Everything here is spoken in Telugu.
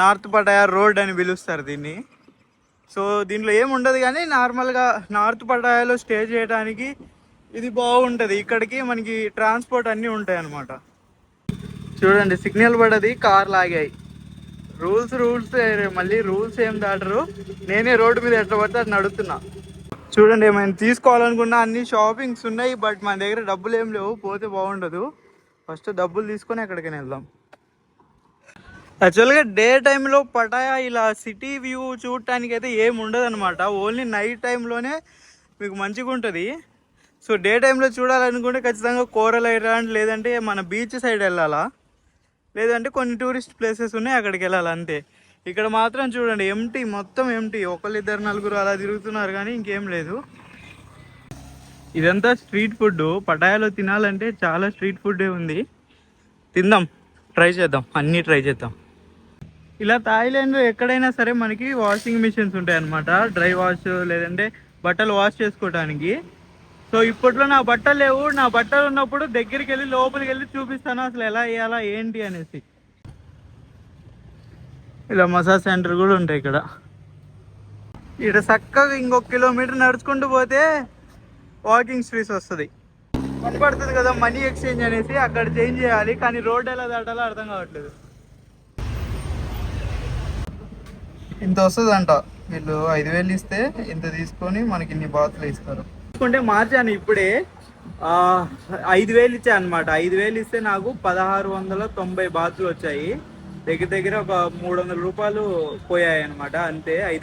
నార్త్ పటాయా రోడ్ అని పిలుస్తారు దీన్ని. సో దీంట్లో ఏముండదు కానీ నార్మల్గా నార్త్ పటాయాలో స్టే చేయడానికి ఇది బాగుంటుంది. ఇక్కడికి మనకి ట్రాన్స్పోర్ట్ అన్నీ ఉంటాయి అన్నమాట. చూడండి సిగ్నల్ పడది, కార్లు ఆగాయి. రూల్స్ మళ్ళీ రూల్స్ ఏం దాటరు. నేనే రోడ్డు మీద ఎట్లా పడితే అది నడుస్తున్నా. చూడండి ఏమైనా తీసుకోవాలనుకున్నా అన్ని షాపింగ్స్ ఉన్నాయి, బట్ మన దగ్గర డబ్బులు ఏం లేవు. పోతే బాగుండదు. ఫస్ట్ డబ్బులు తీసుకొని ఎక్కడికైనా వెళ్దాం. యాక్చువల్గా డే టైంలో పటాయా ఇలా సిటీ వ్యూ చూడటానికి అయితే ఏమి ఉండదు అనమాట. ఓన్లీ నైట్ టైంలోనే మీకు మంచిగా ఉంటుంది. సో డే టైంలో చూడాలనుకుంటే ఖచ్చితంగా కోరల్ ఐలాండ్ లేదంటే మన బీచ్ సైడ్ వెళ్ళాలా, లేదంటే కొన్ని టూరిస్ట్ ప్లేసెస్ ఉన్నాయి అక్కడికి వెళ్ళాలి అంతే. ఇక్కడ మాత్రం చూడండి ఎంటీ, మొత్తం ఎంటీ. ఒకళ్ళిద్దరు నలుగురు అలా తిరుగుతున్నారు కానీ ఇంకేం లేదు. ఇదంతా స్ట్రీట్ ఫుడ్. పటాయాలో తినాలంటే చాలా స్ట్రీట్ ఫుడ్ ఉంది. తిందాం, ట్రై చేద్దాం, అన్నీ ట్రై చేద్దాం. ఇలా థాయిలాండ్లో ఎక్కడైనా సరే మనకి వాషింగ్ మిషన్స్ ఉంటాయి అన్నమాట. డ్రై వాష్ లేదంటే బట్టలు వాష్ చేసుకోవడానికి. సో ఇప్పట్లో నా బట్టలు లేవు. నా బట్టలు ఉన్నప్పుడు దగ్గరికి వెళ్ళి లోపలికి వెళ్ళి చూపిస్తాను అసలు ఎలా వేయాలా ఏంటి అనేసి. ఇలా మసాజ్ సెంటర్ కూడా ఉంటాయి ఇక్కడ. ఇక్కడ చక్కగా ఇంకొక కిలోమీటర్ నడుచుకుంటూ పోతే వాకింగ్ స్ట్రీట్స్ వస్తుంది. కనపడుతుంది కదా మనీ ఎక్స్చేంజ్ అనేసి, అక్కడ చేంజ్ చేయాలి. కానీ రోడ్ ఎలా దాటాలో అర్థం కావట్లేదు. ఇంత వస్తుందంట. వీళ్ళు 5,000 ఇస్తే ఇంత తీసుకొని మనకి ఇన్ని బాతులు ఇస్తారు. తీసుకుంటే మార్చాను ఇప్పుడే. 5,000 ఇచ్చా అనమాట. 5,000 ఇస్తే నాకు 1,690 బాతులు వచ్చాయి. దగ్గర దగ్గర ఒక 300 రూపాయలు పోయాయి అనమాట అంతే.